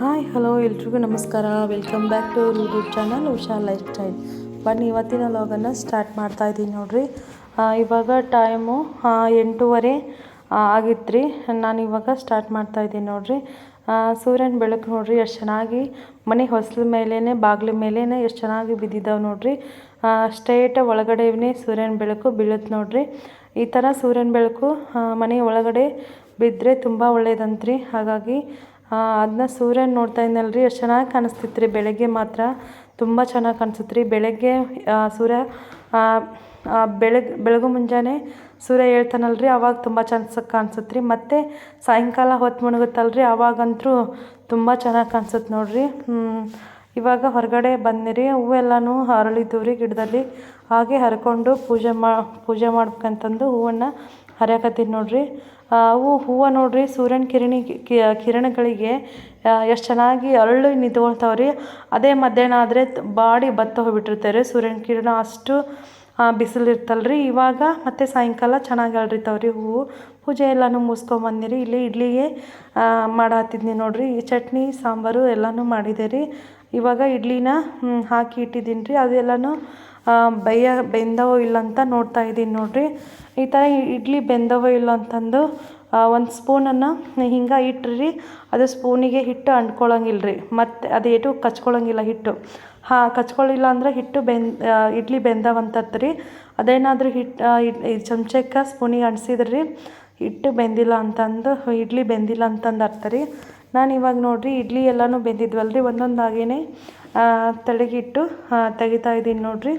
Hi hello ಎಲ್ರಿಗೂ ನಮಸ್ಕಾರ. Welcome back to YouTube channel Usha lifestyle. ಬನ್ನಿ ಇವತ್ತಿನ ಲಾಗನ್ನು ಸ್ಟಾರ್ಟ್ ಮಾಡ್ತಾಯಿದ್ದೀನಿ ನೋಡಿರಿ. ಇವಾಗ ಟೈಮು 8:30 ಆಗಿತ್ತು ರೀ. ನಾನು ಇವಾಗ ಸ್ಟಾರ್ಟ್ ಮಾಡ್ತಾಯಿದ್ದೀನಿ ನೋಡಿರಿ. ಸೂರ್ಯನ ಬೆಳಕು ನೋಡಿರಿ ಎಷ್ಟು ಚೆನ್ನಾಗಿ ಮನೆ ಹೊಸ್ಲ ಮೇಲೇ ಬಾಗಿಲ ಮೇಲೇ ಎಷ್ಟು ಚೆನ್ನಾಗಿ ಬಿದ್ದಿದ್ದಾವೆ ನೋಡಿರಿ. ಸ್ಟ್ರೇಟ್ ಒಳಗಡೆನೇ ಸೂರ್ಯನ ಬೆಳಕು ಬೀಳುತ್ತೆ ನೋಡಿರಿ. ಈ ಥರ ಸೂರ್ಯನ ಬೆಳಕು ಮನೆ ಒಳಗಡೆ ಬಿದ್ದರೆ ತುಂಬ ಒಳ್ಳೇದಂತ್ರಿ. ಹಾಗಾಗಿ ಅದನ್ನ ಸೂರ್ಯನ ನೋಡ್ತಾ ಇದ್ನಲ್ರಿ, ಎಷ್ಟು ಚೆನ್ನಾಗಿ ಕಾಣಿಸ್ತಿತ್ತು ರೀ. ಬೆಳಗ್ಗೆ ಮಾತ್ರ ತುಂಬ ಚೆನ್ನಾಗಿ ಕಾಣಿಸುತ್ತೆ ರೀ. ಬೆಳಗ್ಗೆ ಸೂರ್ಯ ಬೆಳಗು ಮುಂಜಾನೆ ಸೂರ್ಯ ಹೇಳ್ತಾನಲ್ರಿ, ಅವಾಗ ತುಂಬ ಕಾಣಿಸುತ್ತೆ ರೀ. ಮತ್ತು ಸಾಯಂಕಾಲ ಹೊತ್ತು ಮುಳುಗುತ್ತಲ್ರಿ, ಅವಾಗಂತೂ ತುಂಬ ಚೆನ್ನಾಗಿ ಕಾಣಿಸುತ್ತೆ ನೋಡಿರಿ. ಇವಾಗ ಹೊರಗಡೆ ಬಂದಿರಿ, ಹೂವೆಲ್ಲನೂ ಅರಳಿದ್ದು ರೀ ಗಿಡದಲ್ಲಿ. ಹಾಗೆ ಹರ್ಕೊಂಡು ಪೂಜೆ ಮಾಡ್ಬೇಕಂತಂದು ಹೂವನ್ನು ಹರಿಯಾಕತ್ತೀನಿ ನೋಡಿರಿ. ಹೂವು ನೋಡಿರಿ ಸೂರ್ಯನ ಕಿರಣಗಳಿಗೆ ಎಷ್ಟು ಚೆನ್ನಾಗಿ ಅರಳಿ ನಿಂತ್ಕೊಳ್ತಾವೆ ರೀ. ಅದೇ ಮಧ್ಯಾಹ್ನ ಆದರೆ ಬಾಡಿ ಬತ್ತ ಹೋಗ್ಬಿಟ್ಟಿರ್ತಾರೆ ಸೂರ್ಯನ ಕಿರಣ, ಅಷ್ಟು ಬಿಸಿಲು ಇರ್ತಲ್ರಿ. ಇವಾಗ ಮತ್ತು ಸಾಯಂಕಾಲ ಚೆನ್ನಾಗಿ ಅರಳಿತಾವೆ ರೀ ಹೂವು. ಪೂಜೆ ಎಲ್ಲನೂ ಮುಗಿಸ್ಕೊಂಬಂದಿರಿ. ಇಲ್ಲಿ ಇಡ್ಲಿಗೆ ಮಾಡತ್ತಿದ್ನಿ ನೋಡಿರಿ. ಈ ಚಟ್ನಿ ಸಾಂಬಾರು ಎಲ್ಲನೂ ಮಾಡಿದೆ ರೀ. ಇವಾಗ ಇಡ್ಲಿನ ಹಾಕಿ ಇಟ್ಟಿದ್ದೀನಿ ರೀ. ಅದೆಲ್ಲನೂ ಬೆಂದವೋ ಇಲ್ಲ ಅಂತ ನೋಡ್ತಾ ಇದ್ದೀನಿ ನೋಡಿರಿ. ಈ ಥರ ಇಡ್ಲಿ ಬೆಂದವೋ ಇಲ್ಲ ಅಂತಂದು ಒಂದು ಸ್ಪೂನನ್ನು ಹಿಂಗೆ ಇಟ್ರಿ, ಅದು ಸ್ಪೂನಿಗೆ ಹಿಟ್ಟು ಅಂಟ್ಕೊಳ್ಳೋಂಗಿಲ್ಲ ರೀ. ಮತ್ತು ಅದು ಏಟು ಕಚ್ಕೊಳ್ಳೋಂಗಿಲ್ಲ ಹಿಟ್ಟು. ಕಚ್ಕೊಳ್ಳಿಲ್ಲ ಅಂದರೆ ಇಡ್ಲಿ ಬೆಂದವಂತತ್ ರೀ. ಅದೇನಾದರೂ ಚಮಚಕ್ಕೆ ಸ್ಪೂನಿಗೆ ಅಂಟಿಸಿದ್ರಿ ಹಿಟ್ಟು ಬೆಂದಿಲ್ಲ ಅಂತಂದು, ಇಡ್ಲಿ ಬೆಂದಿಲ್ಲ ಅಂತಂದು ಅರ್ಥ ರೀ. ನಾನು ಇವಾಗ ನೋಡಿರಿ ಇಡ್ಲಿ ಎಲ್ಲನೂ ಬೆಂದಿದ್ವಲ್ರಿ, ಒಂದೊಂದಾಗೇ ತಡೆಗಿಟ್ಟು ತೆಗಿತಾ ಇದ್ದೀನಿ ನೋಡಿರಿ.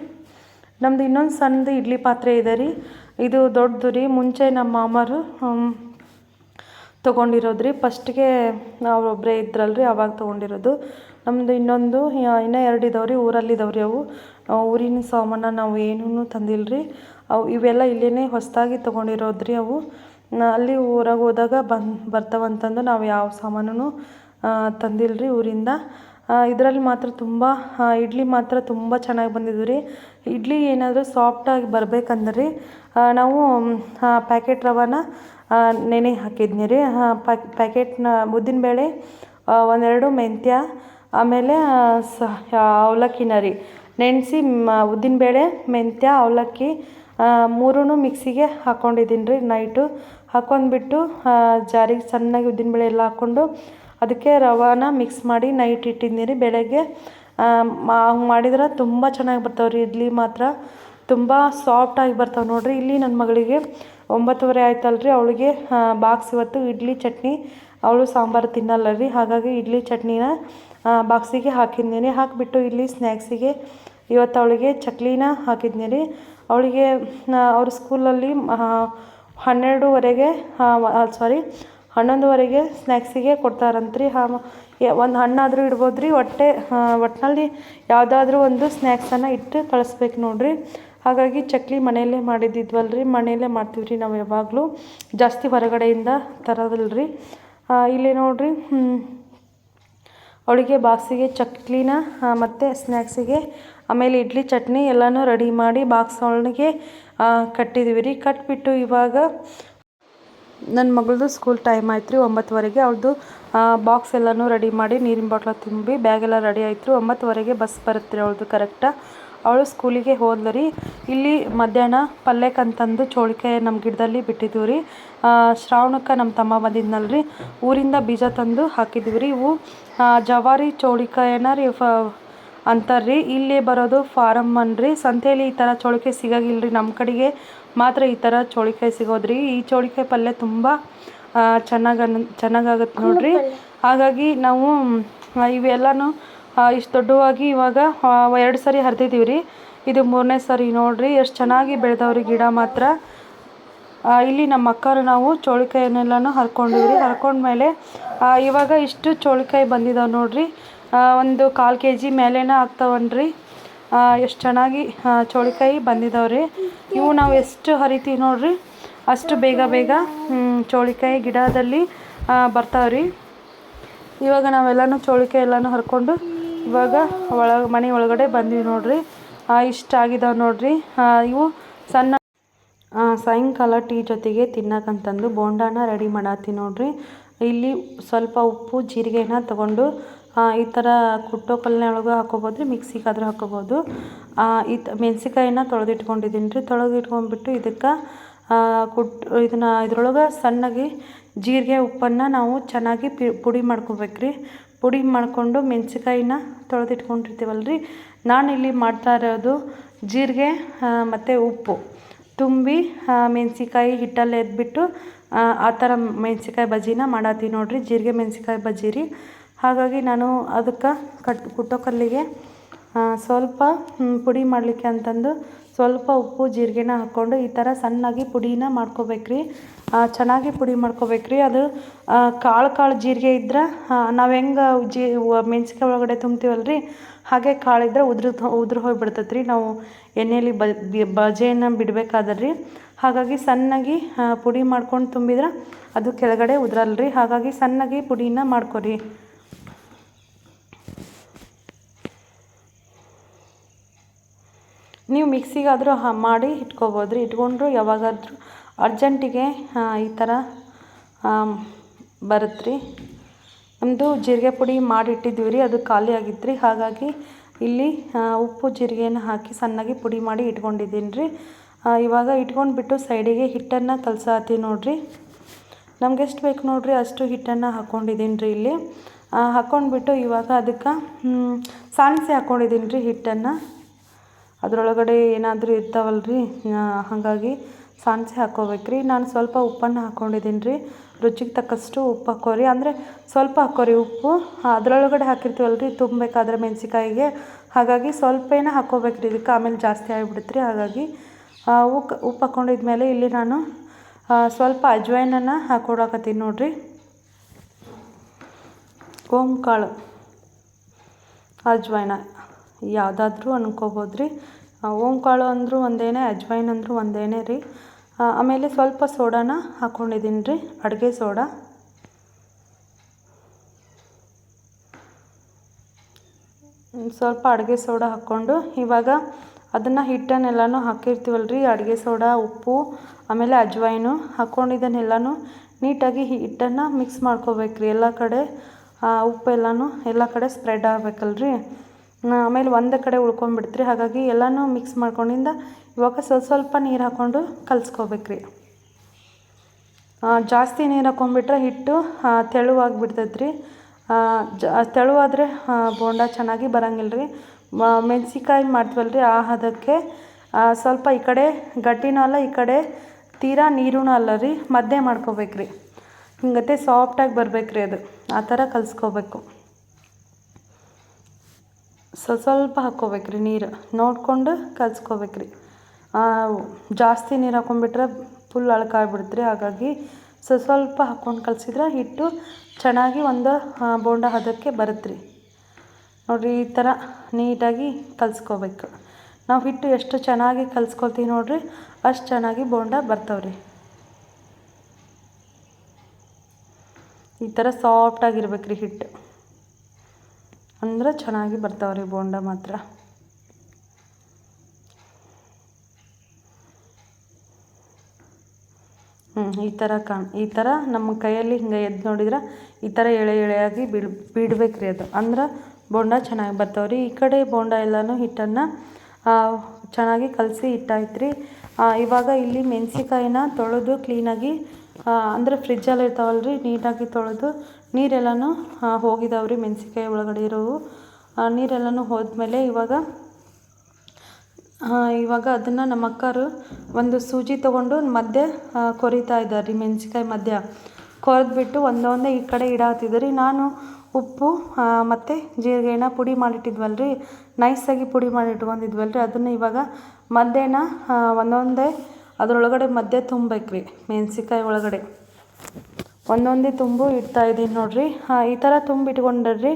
ನಮ್ಮದು ಇನ್ನೊಂದು ಸಣ್ಣದು ಇಡ್ಲಿ ಪಾತ್ರೆ ಇದೆ ರೀ. ಇದು ದೊಡ್ಡದು ರೀ. ಮುಂಚೆ ನಮ್ಮ ಮಾಮರು ತೊಗೊಂಡಿರೋದು ರೀ. ಫಸ್ಟ್ಗೆ ಅವರೊಬ್ಬರೇ ಇದ್ರಲ್ರಿ, ಅವಾಗ ತೊಗೊಂಡಿರೋದು. ನಮ್ಮದು ಇನ್ನೊಂದು ಇನ್ನೂ 2 ಇದಾವೆ ರೀ. ಊರಲ್ಲಿದ್ದಾವೆ ರೀ ಅವು. ಊರಿನ ಸಾಮಾನು ನಾವು ಏನೂ ತಂದಿಲ್ಲ ರೀ. ಇವೆಲ್ಲ ಇಲ್ಲೇ ಹೊಸದಾಗಿ ತೊಗೊಂಡಿರೋದು ರೀ ಅವು. ಅಲ್ಲಿ ಊರಾಗ ಹೋದಾಗ ಬರ್ತಾವಂತಂದು ನಾವು ಯಾವ ಸಾಮಾನು ತಂದಿಲ್ಲ ರೀ ಊರಿಂದ. ಇದರಲ್ಲಿ ಮಾತ್ರ ತುಂಬ ಇಡ್ಲಿ ಮಾತ್ರ ತುಂಬ ಚೆನ್ನಾಗಿ ಬಂದಿದ್ವು ರೀ. ಇಡ್ಲಿ ಏನಾದರೂ ಸಾಫ್ಟಾಗಿ ಬರಬೇಕಂದ್ರೆ ನಾವು ಪ್ಯಾಕೆಟ್ ರವಾನ ನೆನೆ ಹಾಕಿದ್ನಿ ರೀ. ಪ್ಯಾಕೆಟ್ನ ಉದ್ದಿನಬೇಳೆ, 1-2 ಮೆಂತ್ಯ, ಆಮೇಲೆ ಅವಲಕ್ಕಿನ ರೀ ನೆನೆಸಿ, ಉದ್ದಿನಬೇಳೆ, ಮೆಂತ್ಯ, ಅವಲಕ್ಕಿ 3 ಮಿಕ್ಸಿಗೆ ಹಾಕ್ಕೊಂಡಿದ್ದೀನಿ ರೀ. ನೈಟು ಹಾಕ್ಕೊಂಡ್ಬಿಟ್ಟು ಜಾರಿಗೆ ಸಣ್ಣಗೆ ಉದ್ದಿನಬೇಳೆ ಎಲ್ಲ ಹಾಕ್ಕೊಂಡು ಅದಕ್ಕೆ ರವಾನ ಮಿಕ್ಸ್ ಮಾಡಿ ನೈಟ್ ಇಟ್ಟಿದ್ದೀನಿ ರೀ. ಬೆಳಗ್ಗೆ ಹಂಗೆ ಮಾಡಿದ್ರೆ ತುಂಬ ಚೆನ್ನಾಗಿ ಬರ್ತಾವೆ ರೀ ಇಡ್ಲಿ ಮಾತ್ರ. ತುಂಬ ಸಾಫ್ಟಾಗಿ ಬರ್ತಾವೆ ನೋಡಿರಿ. ಇಲ್ಲಿ ನನ್ನ ಮಗಳಿಗೆ 9:30 ಆಯ್ತಲ್ರಿ, ಅವಳಿಗೆ ಬಾಕ್ಸ್ ಇವತ್ತು ಇಡ್ಲಿ ಚಟ್ನಿ, ಅವಳು ಸಾಂಬಾರು ತಿನ್ನಲ್ಲ ರೀ. ಹಾಗಾಗಿ ಇಡ್ಲಿ ಚಟ್ನಿನ ಬಾಕ್ಸಿಗೆ ಹಾಕಿದ್ದೀನಿ. ಹಾಕಿಬಿಟ್ಟು ಇಲ್ಲಿ ಸ್ನ್ಯಾಕ್ಸಿಗೆ ಇವತ್ತು ಅವಳಿಗೆ ಚಕ್ಲಿನ ಹಾಕಿದ್ನಿ ರೀ. ಅವಳಿಗೆ ಅವ್ರ ಸ್ಕೂಲಲ್ಲಿ 11:30 ಸ್ನ್ಯಾಕ್ಸಿಗೆ ಕೊಡ್ತಾರಂತ್ರಿ. ಒಂದು ಹಣ್ಣಾದರೂ ಇಡ್ಬೋದು ರೀ. ಒಟ್ಟಿನಲ್ಲಿ ಯಾವುದಾದ್ರೂ ಒಂದು ಸ್ನ್ಯಾಕ್ಸನ್ನು ಇಟ್ಟು ಕಳಿಸ್ಬೇಕು ನೋಡಿರಿ. ಹಾಗಾಗಿ ಚಕ್ಲಿ ಮನೆಯಲ್ಲೇ ಮಾಡಿದ್ದಿದ್ವಲ್ರಿ, ಮನೆಯಲ್ಲೇ ಮಾಡ್ತೀವಿ ರೀ ನಾವು ಯಾವಾಗಲೂ. ಜಾಸ್ತಿ ಹೊರಗಡೆಯಿಂದ ತರೋದಿಲ್ಲ ರೀ. ಇಲ್ಲಿ ನೋಡಿರಿ, ಅವಳಿಗೆ ಬಾಕ್ಸಿಗೆ ಚಕ್ಲಿನ ಮತ್ತು ಸ್ನ್ಯಾಕ್ಸಿಗೆ ಆಮೇಲೆ ಇಡ್ಲಿ ಚಟ್ನಿ ಎಲ್ಲನೂ ರೆಡಿ ಮಾಡಿ ಬಾಕ್ಸ್ ಒಳಗೆ ಕಟ್ಟಿದ್ದೀವಿ ರೀ. ಕಟ್ಬಿಟ್ಟು ಇವಾಗ ನನ್ನ ಮಗಳದು ಸ್ಕೂಲ್ ಟೈಮ್ ಆಯ್ತು ರೀ 9:30. ಅವ್ಳದ್ದು ಬಾಕ್ಸ್ ಎಲ್ಲನೂ ರೆಡಿ ಮಾಡಿ ನೀರಿನ ಬಾಟ್ಲ ತುಂಬಿ ಬ್ಯಾಗೆಲ್ಲ ರೆಡಿ ಆಯ್ತು ರೀ. 9:30 ಬಸ್ ಬರುತ್ತೆ ರೀ ಅವಳದು ಕರೆಕ್ಟಾಗಿ. ಅವಳು ಸ್ಕೂಲಿಗೆ ಹೋದ್ಲು ರೀ. ಇಲ್ಲಿ ಮಧ್ಯಾಹ್ನ ಪಲ್ಯಕ್ಕಂತಂದು ಚೌಳಿಕಾಯಿ ನಮ್ಮ ಗಿಡದಲ್ಲಿ ಬಿಟ್ಟಿದ್ದೀವಿ ರೀ. ಶ್ರಾವಣಕ್ಕೆ ನಮ್ಮ ತಮ್ಮ ಬಂದಿದ್ನಲ್ರಿ, ಊರಿಂದ ಬೀಜ ತಂದು ಹಾಕಿದ್ದೀವಿ ರೀ. ಇವು ಜವಾರಿ ಚೌಳಿಕಾಯಿನ ರೀ ಅಂತಾರ್ರಿ. ಇಲ್ಲಿ ಬರೋದು ಫಾರಮ್ ಅನ್ರಿ. ಸಂತೆಯಲ್ಲಿ ಈ ಥರ ಚೌಳಿಕಾಯಿ ಸಿಗೋಂಗಿಲ್ಲ ರೀ. ನಮ್ಮ ಕಡೆಗೆ ಮಾತ್ರ ಈ ಥರ ಚೌಳಿಕಾಯಿ ಸಿಗೋದ್ರಿ. ಈ ಚೌಳಿಕಾಯಿ ಪಲ್ಯ ತುಂಬ ಚೆನ್ನಾಗಾಗುತ್ತೆ ನೋಡಿರಿ. ಹಾಗಾಗಿ ನಾವು ಇವೆಲ್ಲನೂ ಇಷ್ಟು ದೊಡ್ಡವಾಗಿ ಇವಾಗ 2 ಸರಿ ಹರಿದಿದ್ದೀವಿ ರೀ. ಇದು 3ನೇ ಸರಿ ನೋಡಿರಿ. ಎಷ್ಟು ಚೆನ್ನಾಗಿ ಬೆಳೆದವ್ರಿ ಗಿಡ ಮಾತ್ರ. ಇಲ್ಲಿ ನಮ್ಮ ಅಕ್ಕರು ನಾವು ಚೌಳಿಕಾಯನ್ನೆಲ್ಲನೂ ಹರ್ಕೊಂಡಿವ್ರಿ. ಹರ್ಕೊಂಡ್ಮೇಲೆ ಇವಾಗ ಇಷ್ಟು ಚೌಳಿಕಾಯಿ ಬಂದಿದ್ದಾವೆ ನೋಡಿರಿ. ಒಂದು 1/4 kg ಮೇಲೇನ ಆಗ್ತಾವನ್ರಿ. ಎಷ್ಟು ಚೆನ್ನಾಗಿ ಚೌಳಿಕಾಯಿ ಬಂದಿದ್ದಾವ್ರಿ. ಇವು ನಾವು ಎಷ್ಟು ಹರಿತೀವಿ ನೋಡಿರಿ ಅಷ್ಟು ಬೇಗ ಚೌಳಿಕಾಯಿ ಗಿಡದಲ್ಲಿ ಬರ್ತಾವ್ರಿ. ಇವಾಗ ನಾವೆಲ್ಲನೂ ಚೌಳಿಕಾಯಿ ಎಲ್ಲನೂ ಹರ್ಕೊಂಡು ಇವಾಗ ಮನೆ ಒಳಗಡೆ ಬಂದ್ವಿ ನೋಡಿರಿ. ಇಷ್ಟ ಆಗಿದ್ದಾವೆ ನೋಡಿರಿ. ಇವು ಸಣ್ಣ ಸಾಯಂಕಾಲ ಟೀ ಜೊತೆಗೆ ತಿನ್ನಕ್ಕಂತಂದು ಬೋಂಡಾನ ರೆಡಿ ಮಾಡತ್ತೀನಿ ನೋಡಿರಿ. ಇಲ್ಲಿ ಸ್ವಲ್ಪ ಉಪ್ಪು ಜೀರಿಗೆನ ತೊಗೊಂಡು ಈ ಥರ ಕುಟ್ಟೋ ಕಲ್ಲಿನೊಳಗೆ ಹಾಕ್ಕೋಬೋದು ರೀ, ಮಿಕ್ಸಿಗಾದರೂ ಹಾಕ್ಕೋಬೋದು. ಮೆಣಸಿಕಾಯಿನ ತೊಳೆದಿಟ್ಕೊಂಡಿದ್ದೀನಿ ರೀ. ತೊಳೆದಿಟ್ಕೊಂಡ್ಬಿಟ್ಟು ಇದಕ್ಕೆ ಇದ್ರೊಳಗೆ ಸಣ್ಣಗೆ ಜೀರಿಗೆ ಉಪ್ಪನ್ನು ನಾವು ಚೆನ್ನಾಗಿ ಪುಡಿ ಮಾಡ್ಕೋಬೇಕು ರೀ. ಪುಡಿ ಮಾಡಿಕೊಂಡು ಮೆಣಸಿಕಾಯಿನ ತೊಳೆದಿಟ್ಕೊಂಡಿರ್ತೀವಲ್ಲ ರೀ, ನಾನಿಲ್ಲಿ ಮಾಡ್ತಾ ಇರೋದು ಜೀರಿಗೆ ಮತ್ತು ಉಪ್ಪು ತುಂಬಿ ಮೆಣಸಿಕಾಯಿ ಹಿಟ್ಟಲ್ಲಿ ಎದ್ಬಿಟ್ಟು ಆ ಥರ ಮೆಣಸಿಕಾಯಿ ಬಜ್ಜಿನ ಮಾಡತ್ತೀನಿ ನೋಡಿರಿ, ಜೀರಿಗೆ ಮೆಣಸಿಕಾಯಿ ಬಜ್ಜಿ ರೀ. ಹಾಗಾಗಿ ನಾನು ಅದಕ್ಕೆ ಕುಟ್ಟೋ ಕಲ್ಲಿಗೆ ಸ್ವಲ್ಪ ಪುಡಿ ಮಾಡಲಿಕ್ಕೆ ಅಂತಂದು ಸ್ವಲ್ಪ ಉಪ್ಪು ಜೀರಿಗೆನ ಹಾಕ್ಕೊಂಡು ಈ ಥರ ಸಣ್ಣಾಗಿ ಪುಡಿನ ಮಾಡ್ಕೋಬೇಕ್ರಿ. ಚೆನ್ನಾಗಿ ಪುಡಿ ಮಾಡ್ಕೋಬೇಕ್ರಿ. ಅದು ಕಾಳು ಜೀರಿಗೆ ಇದ್ರೆ ನಾವು ಹೆಂಗೆ ಮೆಣಸಿಕಾಯಿ ಒಳಗಡೆ ತುಂಬ್ತೀವಲ್ಲ ರೀ, ಹಾಗೆ ಕಾಳಿದ್ರೆ ಉದುರು ಹೋಗಿಬಿಡ್ತೈತೆ ರೀ ನಾವು ಎಣ್ಣೆಯಲ್ಲಿ ಬಜೆಯನ್ನು ಬಿಡಬೇಕಾದ್ರೆ ರೀ. ಹಾಗಾಗಿ ಸಣ್ಣಗೆ ಪುಡಿ ಮಾಡ್ಕೊಂಡು ತುಂಬಿದ್ರೆ ಅದು ಕೆಳಗಡೆ ಉದುರಲ್ಲ ರೀ. ಹಾಗಾಗಿ ಸಣ್ಣಗೆ ಪುಡಿನ ಮಾಡ್ಕೊರಿ. ನೀವು ಮಿಕ್ಸಿಗಾದರೂ ಮಾಡಿ ಇಟ್ಕೋಬೋದು ರೀ. ಇಟ್ಕೊಂಡ್ರು ಯಾವಾಗಾದರೂ ಅರ್ಜೆಂಟಿಗೆ ಈ ಥರ ಬರುತ್ತೆ ರೀ. ನಮ್ಮದು ಜೀರಿಗೆ ಪುಡಿ ಮಾಡಿಟ್ಟಿದ್ದೀವಿ ರೀ, ಅದು ಖಾಲಿ ಆಗಿತ್ತು ರೀ. ಹಾಗಾಗಿ ಇಲ್ಲಿ ಉಪ್ಪು ಜೀರಿಗೆನ ಹಾಕಿ ಸಣ್ಣಗೆ ಪುಡಿ ಮಾಡಿ ಇಟ್ಕೊಂಡಿದ್ದೀನಿ ರೀ. ಇವಾಗ ಇಟ್ಕೊಂಡ್ಬಿಟ್ಟು ಸೈಡಿಗೆ ಹಿಟ್ಟನ್ನು ಕಲಸಾತೀನಿ ನೋಡಿರಿ. ನಮ್ಗೆ ಎಷ್ಟು ಬೇಕು ನೋಡಿರಿ ಅಷ್ಟು ಹಿಟ್ಟನ್ನು ಹಾಕ್ಕೊಂಡಿದ್ದೀನಿ ರೀ. ಇಲ್ಲಿ ಹಾಕ್ಕೊಂಡ್ಬಿಟ್ಟು ಇವಾಗ ಅದಕ್ಕೆ ಸಾಣಿಸಿ ಹಾಕ್ಕೊಂಡಿದ್ದೀನಿ ರೀ ಹಿಟ್ಟನ್ನು. ಅದರೊಳಗಡೆ ಏನಾದರೂ ಇರ್ತಾವಲ್ಲ ರೀ, ಹಾಗಾಗಿ ಸಾಣಿಸಿ ಹಾಕ್ಕೋಬೇಕ್ರಿ. ನಾನು ಸ್ವಲ್ಪ ಉಪ್ಪನ್ನು ಹಾಕ್ಕೊಂಡಿದ್ದೀನಿ ರೀ. ರುಚಿಗೆ ತಕ್ಕಷ್ಟು ಉಪ್ಪು ಹಾಕ್ಕೋರಿ, ಅಂದರೆ ಸ್ವಲ್ಪ ಹಾಕ್ಕೋರಿ ಉಪ್ಪು. ಅದರೊಳಗಡೆ ಹಾಕಿರ್ತೀವಲ್ಲ ರೀ ತುಂಬಬೇಕಾದ್ರೆ ಮೆಣಸಿಕಾಯಿಗೆ, ಹಾಗಾಗಿ ಸ್ವಲ್ಪನೇ ಹಾಕ್ಕೋಬೇಕ್ರಿ ಇದಕ್ಕೆ, ಆಮೇಲೆ ಜಾಸ್ತಿ ಆಗಿಬಿಡುತ್ತೆ ರೀ. ಹಾಗಾಗಿ ಉಪ್ಪು ಹಾಕ್ಕೊಂಡಿದ್ಮೇಲೆ ಇಲ್ಲಿ ನಾನು ಸ್ವಲ್ಪ ಅಜ್ವೈನನ್ನು ಹಾಕ್ಕೊಡಕತ್ತೀನಿ ನೋಡಿರಿ. ಓಂಕಾಳು ಅಜ್ವೈನ ಯಾವುದಾದ್ರೂ ಅನ್ಕೋಬೋದು ರೀ. ಓಂಕಾಳು ಅಂದರೂ ಒಂದೇನೆ, ಅಜ್ವೈನ್ ಅಂದರೂ ಒಂದೇನೆ ರೀ. ಆಮೇಲೆ ಸ್ವಲ್ಪ ಸೋಡಾನ ಹಾಕ್ಕೊಂಡಿದ್ದೀನಿ ರೀ, ಅಡುಗೆ ಸೋಡಾ. ಸ್ವಲ್ಪ ಅಡುಗೆ ಸೋಡಾ ಹಾಕ್ಕೊಂಡು ಇವಾಗ ಅದನ್ನು ಹಿಟ್ಟನ್ನೆಲ್ಲನೂ ಹಾಕಿರ್ತೀವಲ್ಲ ರೀ, ಅಡುಗೆ ಸೋಡಾ ಉಪ್ಪು ಆಮೇಲೆ ಅಜ್ವೈನು ಹಾಕ್ಕೊಂಡಿದ್ದನ್ನೆಲ್ಲನೂ ನೀಟಾಗಿ ಹಿಟ್ಟನ್ನು ಮಿಕ್ಸ್ ಮಾಡ್ಕೋಬೇಕ್ರಿ. ಎಲ್ಲ ಕಡೆ ಉಪ್ಪು ಎಲ್ಲ ಕಡೆ ಸ್ಪ್ರೆಡ್ ಆಗಬೇಕಲ್ರಿ. ಆಮೇಲೆ ಒಂದು ಕಡೆ ಉಳ್ಕೊಂಡ್ಬಿಡ್ತ್ರಿ. ಹಾಗಾಗಿ ಎಲ್ಲನೂ ಮಿಕ್ಸ್ ಮಾಡ್ಕೊಂಡಿಂದ ಇವಾಗ ಸ್ವಲ್ಪ ನೀರು ಹಾಕ್ಕೊಂಡು ಕಲಿಸ್ಕೋಬೇಕ್ರಿ. ಜಾಸ್ತಿ ನೀರು ಹಾಕ್ಕೊಂಡ್ಬಿಟ್ರೆ ಹಿಟ್ಟು ತೆಳುವಾಗಿಬಿಡ್ತೈತೆ ರೀ. ತೆಳುವಾದರೆ ಬೋಂಡ ಚೆನ್ನಾಗಿ ಬರೋಂಗಿಲ್ಲ ರೀ. ಮೆಣಸಿಕಾಯಿ ಮಾಡ್ತೀವಲ್ಲ ರೀ, ಅದಕ್ಕೆ ಸ್ವಲ್ಪ ಈ ಕಡೆ ಗಟ್ಟಿನೂ ಅಲ್ಲ, ಈ ಕಡೆ ತೀರಾ ನೀರೂ ಅಲ್ಲ ರೀ, ಮಧ್ಯೆ ಮಾಡ್ಕೋಬೇಕ್ರಿ. ಹಿಂಗತ್ತೆ ಸಾಫ್ಟಾಗಿ ಬರ್ಬೇಕ್ರಿ ಅದು, ಆ ಥರ ಕಲಿಸ್ಕೋಬೇಕು. ಸ್ವಲ್ಪ ಹಾಕ್ಕೋಬೇಕ್ರಿ ನೀರು, ನೋಡಿಕೊಂಡು ಕಲಿಸ್ಕೋಬೇಕ್ರಿ. ಜಾಸ್ತಿ ನೀರು ಹಾಕ್ಕೊಂಡ್ಬಿಟ್ರೆ ಫುಲ್ ಅಳ್ಕಾಗ್ಬಿಡ್ತ್ರಿ. ಹಾಗಾಗಿ ಸ್ವಲ್ಪ ಹಾಕ್ಕೊಂಡು ಕಲಸಿದ್ರೆ ಹಿಟ್ಟು ಚೆನ್ನಾಗಿ ಒಂದು ಬೋಂಡ ಹದಕ್ಕೆ ಬರುತ್ತೆ ರೀ. ನೋಡಿರಿ, ಈ ಥರ ನೀಟಾಗಿ ಕಲಿಸ್ಕೋಬೇಕು. ನಾವು ಹಿಟ್ಟು ಎಷ್ಟು ಚೆನ್ನಾಗಿ ಕಲಿಸ್ಕೊಳ್ತೀವಿ ನೋಡಿರಿ, ಅಷ್ಟು ಚೆನ್ನಾಗಿ ಬೋಂಡ ಬರ್ತಾವ್ರಿ. ಈ ಥರ ಸಾಫ್ಟಾಗಿರ್ಬೇಕ್ರಿ ಹಿಟ್ಟು, ಅಂದ್ರೆ ಚೆನ್ನಾಗಿ ಬರ್ತಾವ್ರಿ ಬೋಂಡ ಮಾತ್ರ. ಈ ಥರ ನಮ್ಮ ಕೈಯಲ್ಲಿ ಹಿಂಗೆ ಎದ್ದು ನೋಡಿದ್ರೆ ಈ ಥರ ಎಳೆಯಾಗಿ ಬಿಡ್ಬೇಕ್ರಿ ಅದು, ಅಂದ್ರೆ ಬೋಂಡ ಚೆನ್ನಾಗಿ ಬರ್ತಾವ್ರಿ. ಈ ಕಡೆ ಬೋಂಡ ಎಲ್ಲನೂ ಹಿಟ್ಟನ್ನು ಚೆನ್ನಾಗಿ ಕಲಸಿ ಇಟ್ಟಾಯ್ತು ರೀ. ಇವಾಗ ಇಲ್ಲಿ ಮೆಣಸಿಕಾಯಿನ ತೊಳೆದು ಕ್ಲೀನಾಗಿ, ಅಂದರೆ ಫ್ರಿಜ್ಜಲ್ಲಿ ಇರ್ತಾವಲ್ಲ ರೀ, ನೀಟಾಗಿ ತೊಳೆದು ನೀರೆಲ್ಲನೂ ಹೋಗಿದಾವ್ರಿ. ಮೆಣಸಿಕಾಯಿ ಒಳಗಡೆ ಇರೋವು ನೀರೆಲ್ಲನೂ ಹೋದ್ಮೇಲೆ ಇವಾಗ ಅದನ್ನು ನಮ್ಮ ಅಕ್ಕರು ಒಂದು ಸೂಜಿ ತೊಗೊಂಡು ಮಧ್ಯೆ ಕೊರಿತಾ ಇದ್ದಾರೆ ರೀ. ಮೆಣಸಿಕಾಯಿ ಮಧ್ಯ ಕೊರೆದ್ಬಿಟ್ಟು ಒಂದೊಂದೇ ಈ ಕಡೆ ಇಡಾತಿದ್ದೆ ರೀ. ನಾನು ಉಪ್ಪು ಮತ್ತು ಜೀರಿಗೆನ ಪುಡಿ ಮಾಡಿಟ್ಟಿದ್ವಲ್ಲ ರೀ, ನೈಸಾಗಿ ಪುಡಿ ಮಾಡಿ ಇಟ್ಕೊಂಡಿದ್ವಲ್ಲ ರೀ, ಅದನ್ನು ಇವಾಗ ಮಧ್ಯೆನ ಒಂದೊಂದೇ ಅದರೊಳಗಡೆ ಮಧ್ಯೆ ತುಂಬಬೇಕ್ರಿ. ಮೆಣಸಿಕಾಯಿ ಒಳಗಡೆ ಒಂದೊಂದೇ ತುಂಬ ಇಡ್ತಾಯಿದ್ದೀನಿ ನೋಡಿರಿ. ಈ ಥರ ತುಂಬಿಟ್ಕೊಂಡ್ರಿ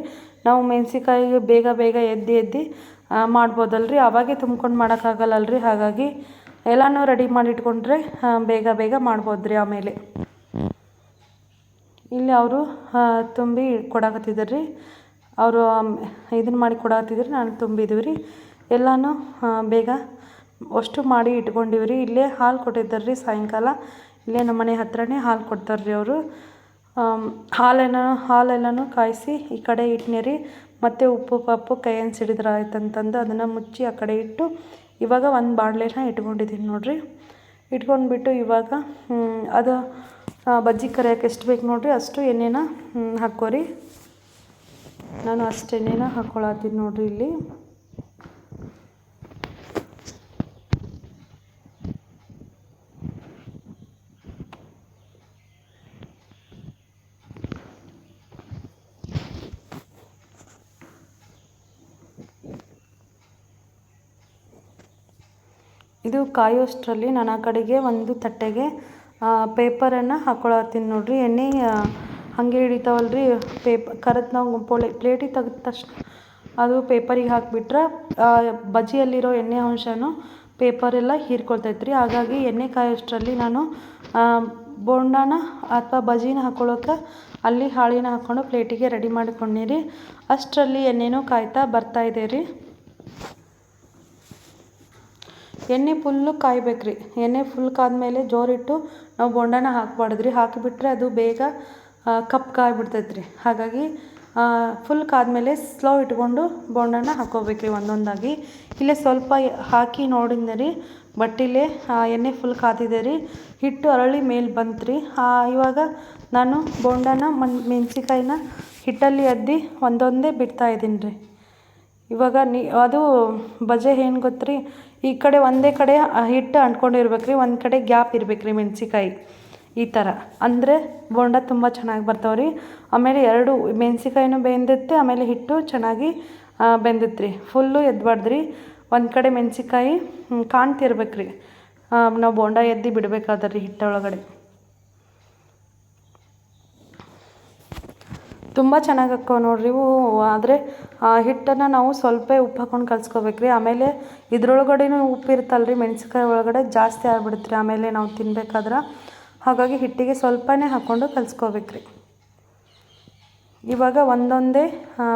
ನಾವು ಮೆಣಸಿಕಾಯಿಗೆ ಬೇಗ ಎದ್ದು ಮಾಡ್ಬೋದಲ್ರಿ. ಅವಾಗೆ ತುಂಬ್ಕೊಂಡು ಮಾಡೋಕ್ಕಾಗಲ್ಲಲ್ರಿ. ಹಾಗಾಗಿ ಎಲ್ಲನೂ ರೆಡಿ ಮಾಡಿಟ್ಕೊಂಡ್ರೆ ಬೇಗ ಮಾಡ್ಬೋದು ರೀ. ಆಮೇಲೆ ಇಲ್ಲಿ ಅವರು ತುಂಬಿ ಕೊಡಕತ್ತಿದ್ದಾರೆ ರೀ. ಅವರು ಇದನ್ನು ಮಾಡಿ ಕೊಡಕತ್ತಿದ್ರು, ನಾನು ತುಂಬಿದ್ದೀವಿ ರೀ. ಎಲ್ಲನೂ ಬೇಗ ಅಷ್ಟು ಮಾಡಿ ಇಟ್ಕೊಂಡಿವಿ ರೀ. ಇಲ್ಲೇ ಹಾಲು ಕೊಟ್ಟಿದ್ದಾರೆ ರೀ ಸಾಯಂಕಾಲ. ಇಲ್ಲೇ ನಮ್ಮ ಮನೆ ಹತ್ರನೇ ಹಾಲು ಕೊಡ್ತಾರೆ ರೀ ಅವರು. ಹಾಲೆಲ್ಲನೂ ಕಾಯಿಸಿ ಈ ಕಡೆ ಇಟ್ನಿರಿ. ಮತ್ತು ಉಪ್ಪು ಪಪ್ಪು ಕೈಯನ್ನು ಸಿಡಿದ್ರೆ ಆಯ್ತಂತಂದು ಅದನ್ನು ಮುಚ್ಚಿ ಆ ಕಡೆ ಇಟ್ಟು ಇವಾಗ ಒಂದು ಬಾಣಲೆನ ಇಟ್ಕೊಂಡಿದ್ದೀನಿ ನೋಡಿರಿ. ಇಟ್ಕೊಂಡ್ಬಿಟ್ಟು ಇವಾಗ ಅದು ಬಜ್ಜಿ ಕರಿಯೋಕೆ ಎಷ್ಟು ಬೇಕು ನೋಡಿರಿ ಅಷ್ಟು ಎಣ್ಣೆನ ಹಾಕ್ಕೋರಿ. ನಾನು ಅಷ್ಟು ಎಣ್ಣೆನ ಹಾಕ್ಕೊಳತ್ತೀನಿ ನೋಡಿರಿ ಇಲ್ಲಿ. ಇದು ಕಾಯೋಷ್ಟರಲ್ಲಿ ನಾನು ಆ ಕಡೆಗೆ ಒಂದು ತಟ್ಟೆಗೆ ಪೇಪರನ್ನು ಹಾಕ್ಕೊಳತ್ತೀನಿ ನೋಡಿರಿ. ಎಣ್ಣೆ ಹಾಗೆ ಹಿಡಿತಾವಲ್ರಿ ಕರೆದು ನಾವು ಪ್ಲೇಟಿಗೆ ತೆಗೆದ ತಕ್ಷಣ ಅದು ಪೇಪರಿಗೆ ಹಾಕಿಬಿಟ್ರೆ ಬಜ್ಜಿಯಲ್ಲಿರೋ ಎಣ್ಣೆ ಅಂಶನೂ ಪೇಪರೆಲ್ಲ ಹೀರ್ಕೊಳ್ತೈತೆ ರೀ. ಹಾಗಾಗಿ ಎಣ್ಣೆ ಕಾಯೋಷ್ಟರಲ್ಲಿ ನಾನು ಬೋಂಡಾನ ಅಥವಾ ಬಜ್ಜಿನ ಹಾಕ್ಕೊಳ್ಳೋಕೆ ಅಲ್ಲಿ ಹಾಳಿನ ಹಾಕ್ಕೊಂಡು ಪ್ಲೇಟಿಗೆ ರೆಡಿ ಮಾಡಿಕೊಂಡಿರಿ. ಅಷ್ಟರಲ್ಲಿ ಎಣ್ಣೆನೂ ಕಾಯ್ತಾ ಬರ್ತಾಯಿದೆ ರೀ. ಎಣ್ಣೆ ಫುಲ್ಲು ಕಾಯ್ಬೇಕು. ಎಣ್ಣೆ ಫುಲ್ ಕಾದ್ಮೇಲೆ ಜೋರಿಟ್ಟು ನಾವು ಬೋಂಡಾನ ಹಾಕ್ಬಾರ್ದು ರೀ. ಹಾಕಿಬಿಟ್ರೆ ಅದು ಬೇಗ ಕಪ್ಪಾಗ್ಬಿಡ್ತೈತೆ ರೀ. ಹಾಗಾಗಿ ಫುಲ್ ಕಾದ್ಮೇಲೆ ಸ್ಲೋ ಇಟ್ಕೊಂಡು ಬೋಂಡಾನ ಹಾಕ್ಕೋಬೇಕು ಒಂದೊಂದಾಗಿ. ಇಲ್ಲೇ ಸ್ವಲ್ಪ ಹಾಕಿ ನೋಡಿದ್ದೆ ರೀ ಬಟ್ಟಿಲೆ ಎಣ್ಣೆ ಫುಲ್ ಕಾದಿದೆ ರೀ. ಹಿಟ್ಟು ಅರಳಿ ಮೇಲೆ ಬಂತು ರೀ. ಇವಾಗ ನಾನು ಬೋಂಡಾನ ಮೆಣಸಿಕಾಯಿನ ಹಿಟ್ಟಲ್ಲಿ ಅದ್ದಿ ಒಂದೊಂದೇ ಬಿಡ್ತಾಯಿದ್ದೀನಿ ರೀ. ಇವಾಗ ಅದು ಬಜೆ ಏನು ಗೊತ್ತ್ರಿ, ಈ ಕಡೆ ಒಂದೇ ಕಡೆ ಹಿಟ್ಟು ಅಂಟ್ಕೊಂಡಿರ್ಬೇಕು ರೀ, ಒಂದು ಕಡೆ ಗ್ಯಾಪ್ ಇರ್ಬೇಕು ರೀ ಮೆಣಸಿಕಾಯಿ ಈ ಥರ. ಅಂದರೆ ಬೋಂಡ ತುಂಬ ಚೆನ್ನಾಗಿ ಬರ್ತಾವೆ ರೀ. ಆಮೇಲೆ ಎರಡು ಮೆಣಸಿಕಾಯಿನೂ ಬೆಂದಿತ್ತೆ, ಆಮೇಲೆ ಹಿಟ್ಟು ಚೆನ್ನಾಗಿ ಬೆಂದಿತ್ತು ರೀ. ಫುಲ್ಲು ಎದ್ಬಾರ್ದು ರೀ, ಒಂದು ಕಡೆ ಮೆಣಸಿಕಾಯಿ ಕಾಣ್ತಿರ್ಬೇಕು ರೀ ನಾವು ಬೋಂಡ ಎದ್ದು ಬಿಡಬೇಕಾದ್ರೆ ರೀ ಹಿಟ್ಟೊಳಗಡೆ. ತುಂಬ ಚೆನ್ನಾಗಿ ಹಾಕ್ಕೋ ನೋಡ್ರಿ ಇವು. ಆದರೆ ಹಿಟ್ಟನ್ನು ನಾವು ಸ್ವಲ್ಪ ಉಪ್ಪು ಹಾಕ್ಕೊಂಡು ಕಲ್ಸ್ಕೋಬೇಕು ರೀ. ಆಮೇಲೆ ಇದ್ರೊಳಗಡೆನೂ ಉಪ್ಪು ಇರುತ್ತಲ್ಲ ರೀ ಮೆಣಸಿಕಾಯಿ ಒಳಗಡೆ, ಜಾಸ್ತಿ ಆಗ್ಬಿಡುತ್ತೆ ರೀ ಆಮೇಲೆ ನಾವು ತಿನ್ಬೇಕಾದ್ರೆ. ಹಾಗಾಗಿ ಹಿಟ್ಟಿಗೆ ಸ್ವಲ್ಪನೇ ಹಾಕ್ಕೊಂಡು ಕಲ್ಸ್ಕೋಬೇಕು ರೀ. ಇವಾಗ ಒಂದೊಂದೇ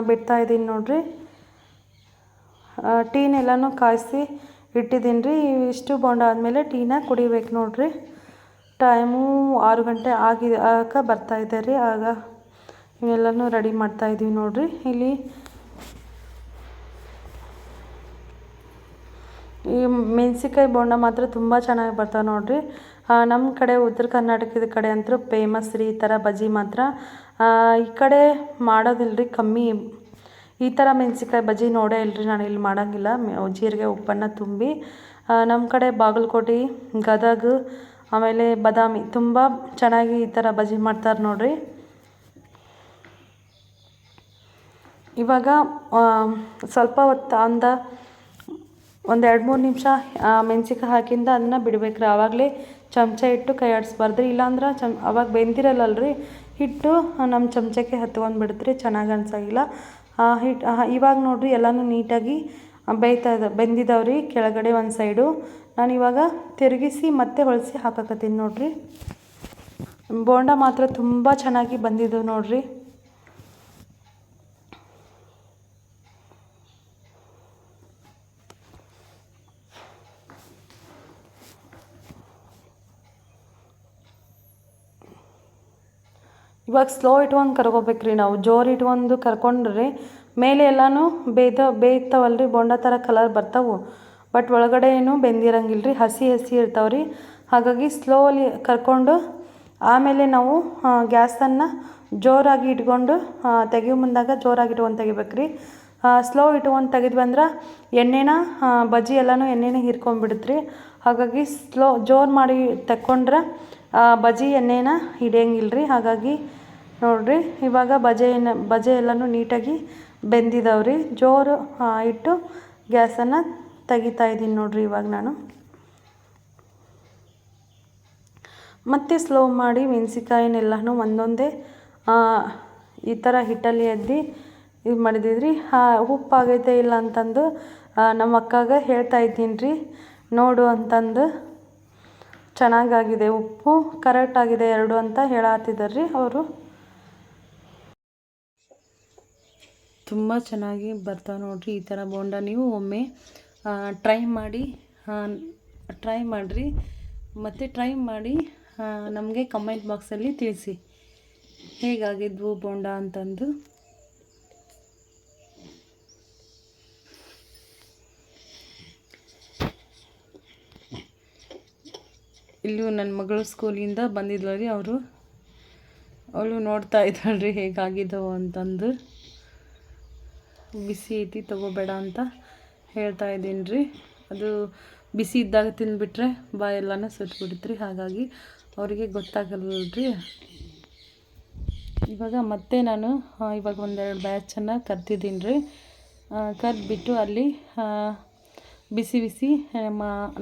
ಬಿಡ್ತಾಯಿದ್ದೀನಿ ನೋಡಿರಿ. ಟೀನೆಲ್ಲನೂ ಕಾಯಿಸಿ ಇಟ್ಟಿದ್ದೀನಿ ರೀ. ಇಷ್ಟು ಬೋಂಡ ಆದಮೇಲೆ ಟೀನ ಕುಡಿಬೇಕು ನೋಡಿರಿ. ಟೈಮು 6 ಗಂಟೆ ಬರ್ತಾಯಿದೆ ರೀ. ಆಗ ಇವೆಲ್ಲನೂ ರೆಡಿ ಮಾಡ್ತಾಯಿದ್ದೀವಿ ನೋಡಿರಿ. ಇಲ್ಲಿ ಈ ಮೆಣಸಿಕಾಯಿ ಬೋಂಡ ಮಾತ್ರ ತುಂಬ ಚೆನ್ನಾಗಿ ಬರ್ತಾವೆ ನೋಡಿರಿ. ನಮ್ಮ ಕಡೆ ಉತ್ತರ ಕರ್ನಾಟಕದ ಕಡೆ ಅಂತೂ ಫೇಮಸ್ ರೀ ಈ ಥರ ಬಜ್ಜಿ ಮಾತ್ರ. ಈ ಕಡೆ ಮಾಡೋದಿಲ್ಲ ರೀ, ಕಮ್ಮಿ ಈ ಥರ ಮೆಣಸಿಕಾಯಿ ಬಜ್ಜಿ ನೋಡೇ ಇಲ್ಲರಿ ನಾನು. ಇಲ್ಲಿ ಮಾಡೋಂಗಿಲ್ಲ, ಜೀರಿಗೆ ಉಪ್ಪನ್ನು ತುಂಬಿ. ನಮ್ಮ ಕಡೆ ಬಾಗಲಕೋಟೆ, ಗದಗ, ಆಮೇಲೆ ಬಾದಾಮಿ ತುಂಬ ಚೆನ್ನಾಗಿ ಈ ಥರ ಬಜ್ಜಿ ಮಾಡ್ತಾರೆ ನೋಡಿರಿ. ಇವಾಗ ಸ್ವಲ್ಪ ಹೊತ್ತು ಒಂದು 2-3 ನಿಮಿಷ ಮೆಣಸಿಕಾಯಿ ಹಾಕಿಂದ ಅದನ್ನು ಬಿಡಬೇಕು ರೀ. ಆವಾಗಲೇ ಚಮಚ ಇಟ್ಟು ಕೈ ಆಡಿಸ್ಬಾರ್ದು ರೀ, ಇಲ್ಲಾಂದ್ರೆ ಅವಾಗ ಬೆಂದಿರಲ್ಲಲ್ರಿ ಹಿಟ್ಟು ನಮ್ಮ ಚಮಚಕ್ಕೆ ಹತ್ಕೊಂಡು ಬಿಡುತ್ತೆ ರೀ, ಚೆನ್ನಾಗಿ ಅನ್ಸೋಂಗಿಲ್ಲ. ಇವಾಗ ನೋಡಿರಿ ಎಲ್ಲನೂ ನೀಟಾಗಿ ಬೆಂದಿದ್ದಾವೆ ರೀ ಕೆಳಗಡೆ ಒಂದು ಸೈಡು. ನಾನು ಇವಾಗ ತಿರುಗಿಸಿ ಮತ್ತೆ ಹೊಳಿಸಿ ಹಾಕಕತ್ತೀನಿ ನೋಡಿರಿ. ಬೋಂಡ ಮಾತ್ರ ತುಂಬ ಚೆನ್ನಾಗಿ ಬಂದಿದ್ದವು ನೋಡಿರಿ. ಇವಾಗ ಸ್ಲೋ ಇಟ್ಕೊಂಡು ಕರ್ಕೋಬೇಕು ರೀ ನಾವು. ಜೋರು ಇಟ್ಕೊಂಡು ಕರ್ಕೊಂಡ್ರೆ ಮೇಲೆ ಎಲ್ಲನೂ ಬೇಯ್ತಾವಲ್ಲ ರೀ, ಬೋಂಡ ಥರ ಕಲರ್ ಬರ್ತಾವೆ. ಬಟ್ ಒಳಗಡೆ ಏನು ಬೆಂದಿರಂಗಿಲ್ಲ ರೀ, ಹಸಿ ಇರ್ತಾವೆ ರೀ. ಹಾಗಾಗಿ ಸ್ಲೋಲಿ ಕರ್ಕೊಂಡು ಆಮೇಲೆ ನಾವು ಗ್ಯಾಸನ್ನು ಜೋರಾಗಿ ಇಟ್ಕೊಂಡು ತೆಗಿಯೋ ಮುಂದಾಗ ಜೋರಾಗಿ ಇಟ್ಕೊಂಡು ತೆಗಿಬೇಕು ರೀ. ಸ್ಲೋ ಇಟ್ಕೊಂಡು ತೆಗೆದ್ವಿ ಅಂದ್ರೆ ಎಣ್ಣೆನ ಬಜ್ಜಿ ಎಲ್ಲನೂ ಎಣ್ಣೆನ ಹೀರ್ಕೊಂಡ್ಬಿಡುತ್ತೆ ರೀ. ಹಾಗಾಗಿ ಜೋರು ಮಾಡಿ ತೆಕ್ಕೊಂಡ್ರೆ ಬಜ್ಜಿ ಎಣ್ಣೆನ ಹಿಡಿಯಂಗಿಲ್ಲ ರೀ. ಹಾಗಾಗಿ ನೋಡಿರಿ ಇವಾಗ ಬಜೆ ಎಲ್ಲನೂ ನೀಟಾಗಿ ಬೆಂದಿದ್ದಾವೆ ರೀ. ಜೋರು ಇಟ್ಟು ಗ್ಯಾಸನ್ನು ತೆಗಿತಾಯಿದ್ದೀನಿ ನೋಡಿರಿ ಇವಾಗ ನಾನು. ಮತ್ತು ಸ್ಲೋ ಮಾಡಿ ಮೆಣಸಿಕಾಯಿನೆಲ್ಲನೂ ಒಂದೊಂದೇ ಈ ಥರ ಹಿಟ್ಟಲ್ಲಿ ಎದ್ದು ಇದು ಮಾಡಿದಿದ್ರಿ. ಉಪ್ಪಾಗೈತೆ ಇಲ್ಲ ಅಂತಂದು ನಮ್ಮ ಅಕ್ಕಾಗ ಹೇಳ್ತಾ ಇದ್ದೀನಿ ರೀ, ನೋಡು ಅಂತಂದು. ಚೆನ್ನಾಗಾಗಿದೆ, ಉಪ್ಪು ಕರೆಕ್ಟಾಗಿದೆ ಎರಡು ಅಂತ ಹೇಳತ್ತಿದ್ದಾರೆ ರೀ ಅವರು. ತುಂಬ ಚೆನ್ನಾಗಿ ಬರ್ತಾವೆ ನೋಡಿರಿ ಈ ಥರ ಬೋಂಡ. ನೀವು ಒಮ್ಮೆ ಟ್ರೈ ಮಾಡಿರಿ ಮತ್ತು ಟ್ರೈ ಮಾಡಿ ನಮಗೆ ಕಮೆಂಟ್ ಬಾಕ್ಸಲ್ಲಿ ತಿಳಿಸಿ. ಹೇಗಾಗಿದ್ವು ಬೋಂಡ ಅಂತಂದು. ಇಲ್ಲೂ ನನ್ನ ಮಗಳು ಸ್ಕೂಲಿಂದ ಬಂದಿದ್ಲು ರೀ, ಅವಳು ನೋಡ್ತಾ ಇದ್ದಾಳ್ರಿ ಹೇಗಾಗಿದ್ದವು ಅಂತಂದು. ಬಿಸಿ ಐತಿ ತಗೋಬೇಡ ಅಂತ ಹೇಳ್ತಾ ಇದ್ದೀನಿ ರೀ. ಅದು ಬಿಸಿ ಇದ್ದಾಗ ತಿಂದುಬಿಟ್ರೆ ಬಾಯೆಲ್ಲನೂ ಸುಟ್ಬಿಡುತ್ತೆ ರೀ, ಹಾಗಾಗಿ ಅವರಿಗೆ ಗೊತ್ತಾಗಲ್ರಿ. ಇವಾಗ ಮತ್ತೆ ನಾನು ಇವಾಗ ಒಂದೆರಡು ಬ್ಯಾಚನ್ನು ಕರ್ತಿದ್ದೀನಿ ರೀ. ಕರೆದ್ಬಿಟ್ಟು ಅಲ್ಲಿ ಬಿಸಿ ಬಿಸಿ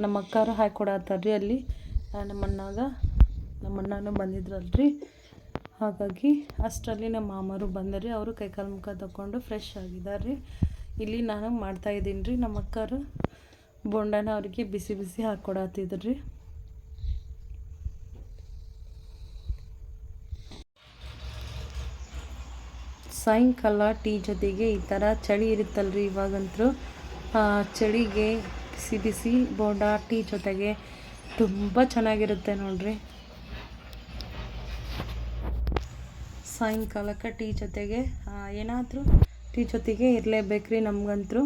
ನಮ್ಮ ಅಕ್ಕಾರು ಹಾಕ್ಕೊಡತ್ತಾರ್ರಿ. ಅಲ್ಲಿ ನಮ್ಮ ಅಣ್ಣನೂ ಬಂದಿದ್ರಲ್ರಿ, ಹಾಗಾಗಿ ಅಷ್ಟರಲ್ಲಿ ನಮ್ಮ ಮಾಮರು ಬಂದರಿ. ಅವರು ಕೈಕಾಲು ಮುಖ ತಗೊಂಡು ಫ್ರೆಶ್ ಆಗಿದ್ದಾರೆ ರೀ. ಇಲ್ಲಿ ನಾನು ಮಾಡ್ತಾಯಿದ್ದೀನಿ ರೀ. ನಮ್ಮ ಅಕ್ಕಾರು ಬೋಂಡನ ಅವರಿಗೆ ಬಿಸಿ ಬಿಸಿ ಹಾಕ್ಕೊಡತ್ತಿದ್ರು ರೀ. ಸಾಯಂಕಾಲ ಟೀ ಜೊತೆಗೆ ಈ ಥರ ಚಳಿ ಇರುತ್ತಲ್ರಿ, ಇವಾಗಂತೂ ಚಳಿಗೆ ಬಿಸಿ ಬಿಸಿ ಬೋಂಡ ಟೀ ಜೊತೆಗೆ ತುಂಬ ಚೆನ್ನಾಗಿರುತ್ತೆ ನೋಡ್ರಿ. ಸಾಯಂಕಾಲಕ್ಕೆ ಟೀ ಜೊತೆಗೆ ಏನಾದರೂ ಟೀ ಜೊತೆಗೆ ಇರಲೇಬೇಕ್ರಿ ನಮಗಂತೂ.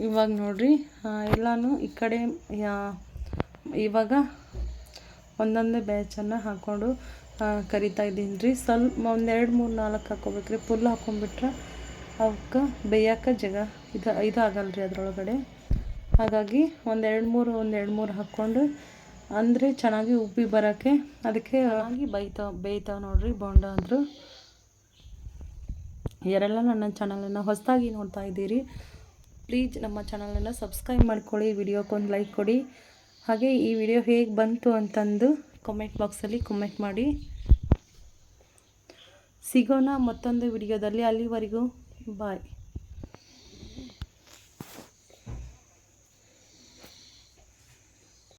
ಇವಾಗ ನೋಡ್ರಿ ಎಲ್ಲನೂ ಈ ಕಡೆ ಇವಾಗ ಒಂದೊಂದೇ ಬ್ಯಾಚನ್ನು ಹಾಕ್ಕೊಂಡು ಕರಿತಾ ಇದ್ದೀನಿ ರೀ. ಸ್ವಲ್ಪ 1 2 3 4 ಹಾಕ್ಕೋಬೇಕ್ರಿ. ಫುಲ್ ಹಾಕ್ಕೊಂಡ್ಬಿಟ್ರೆ ಅವಕ್ಕೆ ಬೇಯಕ್ಕೆ ಇದಾಗಲ್ರಿ ಅದರೊಳಗಡೆ. ಹಾಗಾಗಿ 1 2 3 ಹಾಕ್ಕೊಂಡು ಅಂದರೆ ಚೆನ್ನಾಗಿ ಉಬ್ಬಿ ಬರೋಕ್ಕೆ, ಅದಕ್ಕೆ ಚೆನ್ನಾಗಿ ಬೇಯ್ತಾವೆ ನೋಡ್ರಿ ಬೋಂಡ ಅಂದರು. ಯಾರೆಲ್ಲ ನನ್ನ ಚಾನಲನ್ನು ಹೊಸದಾಗಿ ನೋಡ್ತಾ ಇದ್ದೀರಿ, ಪ್ಲೀಸ್ ನಮ್ಮ ಚಾನಲನ್ನು ಸಬ್ಸ್ಕ್ರೈಬ್ ಮಾಡ್ಕೊಳ್ಳಿ, ವಿಡಿಯೋಕ್ಕೊಂದು ಲೈಕ್ ಕೊಡಿ. ಹಾಗೆ ಈ ವಿಡಿಯೋ ಹೇಗೆ ಬಂತು ಅಂತಂದು ಕಮೆಂಟ್ ಬಾಕ್ಸಲ್ಲಿ ಕಮೆಂಟ್ ಮಾಡಿ. ಸಿಗೋಣ ಮತ್ತೊಂದು ವಿಡಿಯೋದಲ್ಲಿ. ಅಲ್ಲಿವರೆಗೂ ಬಾಯ್.